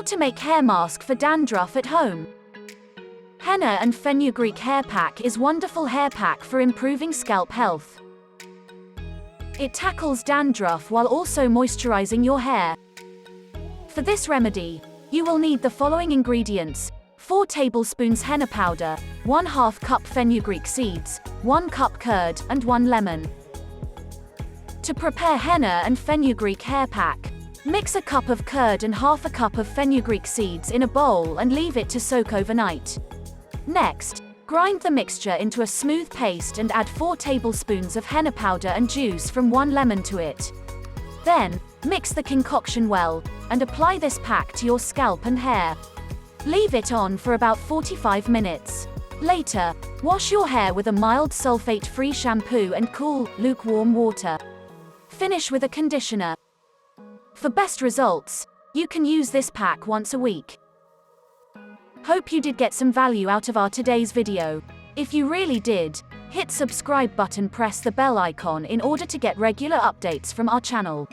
to make hair mask for dandruff at home. Henna and Fenugreek Hair Pack is wonderful hair pack for improving scalp health. It tackles dandruff while also moisturizing your hair. For this remedy, you will need the following ingredients: 4 tablespoons henna powder, 1/2 cup fenugreek seeds, 1 cup curd, and 1 lemon. To prepare henna and fenugreek hair pack, mix a cup of curd and 1/2 cup of fenugreek seeds in a bowl and leave it to soak overnight. Next, grind the mixture into a smooth paste and add 4 tablespoons of henna powder and juice from 1 lemon to it. Then, mix the concoction well, and apply this pack to your scalp and hair. Leave it on for about 45 minutes. Later, wash your hair with a mild sulfate-free shampoo and cool, lukewarm water. Finish with a conditioner. For best results, you can use this pack once a week. Hope you did get some value out of our today's video. If you really did, hit subscribe button, press the bell icon in order to get regular updates from our channel.